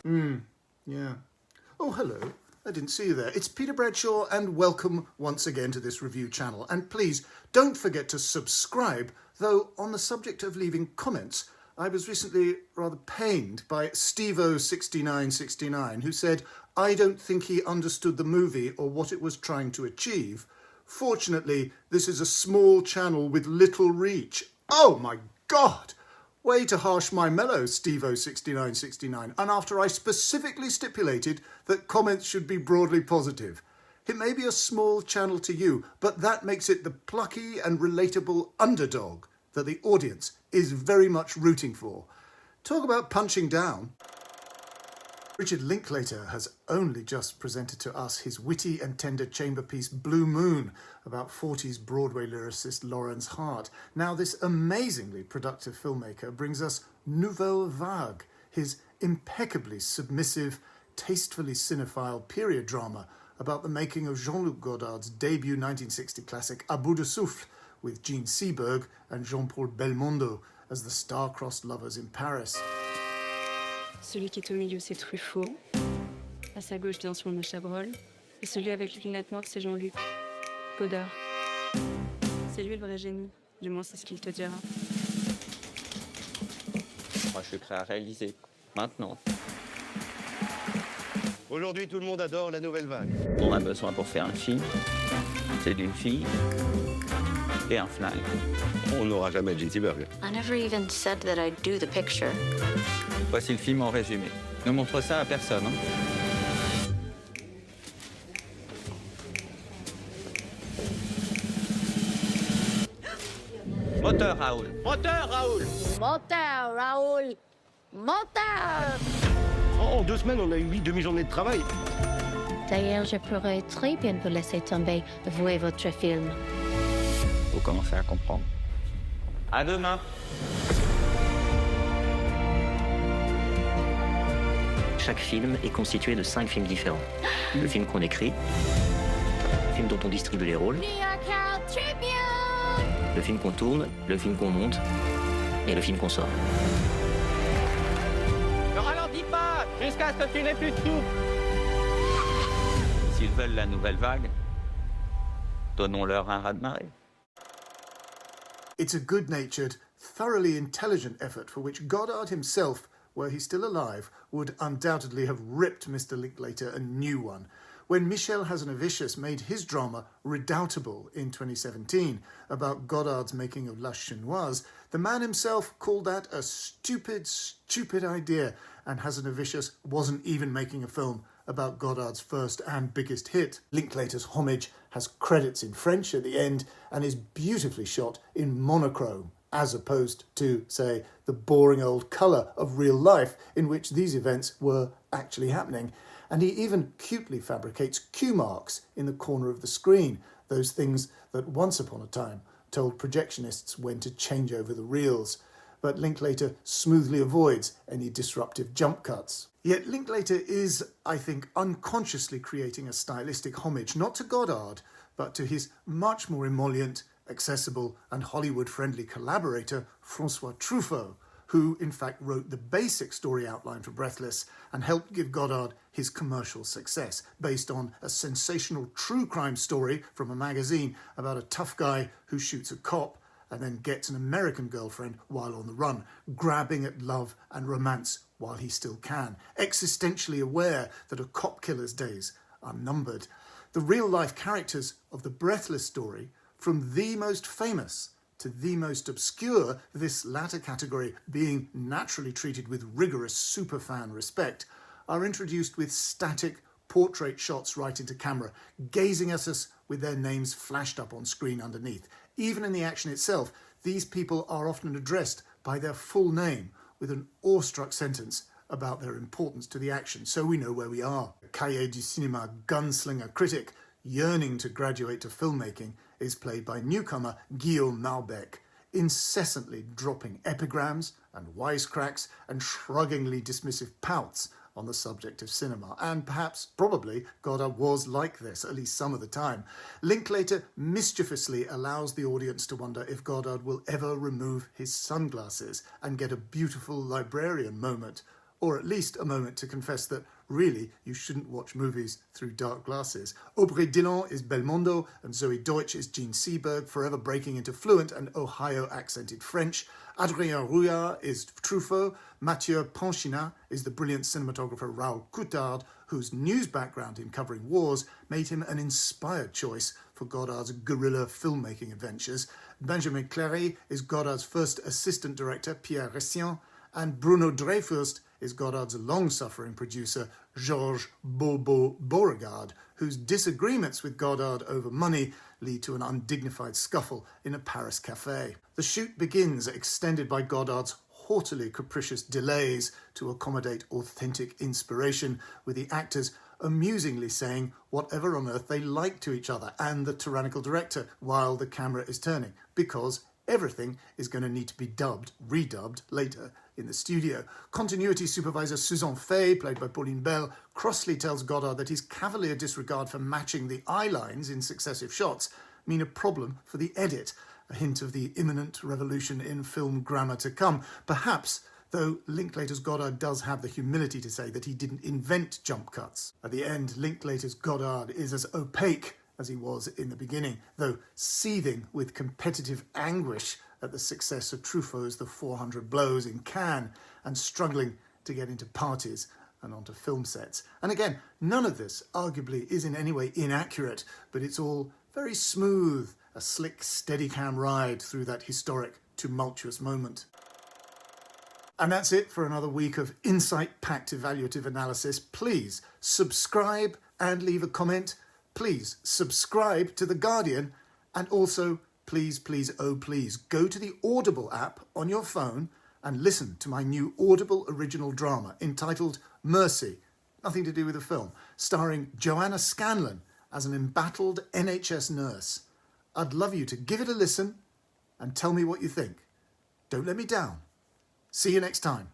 Yeah. Oh, hello. I didn't see you there. It's Peter Bradshaw, and welcome once again to this review channel. And please don't forget to subscribe, though on the subject of leaving comments, I was recently rather pained by Stevo6969, who said, I don't think he understood the movie or what it was trying to achieve. Fortunately, this is a small channel with little reach. Oh my God! Way to harsh my mellow, Stevo6969, and after I specifically stipulated that comments should be broadly positive. It may be a small channel to you, but that makes it the plucky and relatable underdog that the audience is very much rooting for. Talk about punching down. Richard Linklater has only just presented to us his witty and tender chamber piece Blue Moon about 40s Broadway lyricist Laurence Hart. Now this amazingly productive filmmaker brings us Nouvelle Vague, his impeccably submissive, tastefully cinephile period drama about the making of Jean-Luc Godard's debut 1960 classic À bout de souffle, with Jean Seberg and Jean-Paul Belmondo as the star-crossed lovers in Paris. Celui qui est au milieu, c'est Truffaut. À sa gauche, bien sûr, le Chabrol. Et celui avec les lunettes noires, c'est Jean-Luc Godard. C'est lui le vrai génie. Du moins, c'est ce qu'il te dira. Moi, je suis prêt à réaliser. Maintenant. Aujourd'hui, tout le monde adore la nouvelle vague. On a besoin pour faire un film, c'est d'une fille et un flingue. On n'aura jamais Jean Seberg. I never even said that I'd do the picture. Voici le film en résumé. Ne montre ça à personne. Hein. Moteur, Raoul. Moteur, Raoul. Moteur, Raoul! Moteur! En 2 semaines, on a eu 8 demi-journées de travail. D'ailleurs, je pourrais très bien vous laisser tomber, vous et votre film. Faut commencer à comprendre. À demain. Chaque film est constitué de 5 films différents. Le film qu'on écrit, le film dont on distribue les rôles, le film qu'on tourne, le film qu'on monte et le film qu'on sort. Ne ralentis pas jusqu'à ce que tu n'aies plus de souffle. S'ils veulent la nouvelle vague, donnons-leur un raz-de-marée. It's a good-natured, thoroughly intelligent effort for which Godard himself, were he still alive, would undoubtedly have ripped Mr. Linklater a new one. When Michel Hazanavicius made his drama Redoubtable in 2017 about Godard's making of La Chinoise, the man himself called that a stupid, stupid idea, and Hazanavicius wasn't even making a film about Godard's first and biggest hit. Linklater's homage has credits in French at the end and is beautifully shot in monochrome, as opposed to, say, the boring old colour of real life in which these events were actually happening. And he even cutely fabricates cue marks in the corner of the screen, those things that once upon a time told projectionists when to change over the reels. But Linklater smoothly avoids any disruptive jump cuts. Yet Linklater is, I think, unconsciously creating a stylistic homage, not to Godard, but to his much more emollient, accessible and Hollywood-friendly collaborator, François Truffaut, who in fact wrote the basic story outline for Breathless and helped give Godard his commercial success, based on a sensational true crime story from a magazine about a tough guy who shoots a cop and then gets an American girlfriend while on the run, grabbing at love and romance while he still can, existentially aware that a cop killer's days are numbered. The real-life characters of the Breathless story, from the most famous to the most obscure, this latter category being naturally treated with rigorous superfan respect, are introduced with static portrait shots right into camera, gazing at us with their names flashed up on screen underneath. Even in the action itself, these people are often addressed by their full name with an awestruck sentence about their importance to the action, so we know where we are. A Cahiers du Cinéma gunslinger critic yearning to graduate to filmmaking is played by newcomer Guillaume Malbec, incessantly dropping epigrams and wisecracks and shruggingly dismissive pouts on the subject of cinema. And perhaps, probably, Godard was like this, at least some of the time. Linklater mischievously allows the audience to wonder if Godard will ever remove his sunglasses and get a beautiful librarian moment, or at least a moment to confess that really you shouldn't watch movies through dark glasses. Aubrey Dillon is Belmondo, and Zoe Deutsch is Jean Seberg, forever breaking into fluent and Ohio-accented French. Adrien Rouillard is Truffaut. Mathieu Panchina is the brilliant cinematographer Raoul Coutard, whose news background in covering wars made him an inspired choice for Godard's guerrilla filmmaking adventures. Benjamin Cléry is Godard's first assistant director, Pierre Ressian, and Bruno Dreyfus is Godard's long-suffering producer, Georges Bobo Beauregard, whose disagreements with Godard over money lead to an undignified scuffle in a Paris cafe. The shoot begins, extended by Godard's haughtily capricious delays to accommodate authentic inspiration, with the actors amusingly saying whatever on earth they like to each other and the tyrannical director while the camera is turning, because everything is going to need to be redubbed later in the studio. Continuity supervisor Suzanne Fay, played by Pauline Bell, crossly tells Godard that his cavalier disregard for matching the eye lines in successive shots mean a problem for the edit, a hint of the imminent revolution in film grammar to come. Perhaps, though, Linklater's Godard does have the humility to say that he didn't invent jump cuts. At the end, Linklater's Godard is as opaque as he was in the beginning, though seething with competitive anguish at the success of Truffaut's The 400 Blows in Cannes, and struggling to get into parties and onto film sets. And again, none of this arguably is in any way inaccurate, but it's all very smooth, a slick Steadicam ride through that historic, tumultuous moment. And that's it for another week of insight-packed evaluative analysis. Please subscribe and leave a comment. Please subscribe to The Guardian, and also please, oh please, go to the Audible app on your phone and listen to my new Audible original drama entitled Mercy, nothing to do with the film, starring Joanna Scanlon as an embattled NHS nurse. I'd love you to give it a listen and tell me what you think. Don't let me down. See you next time.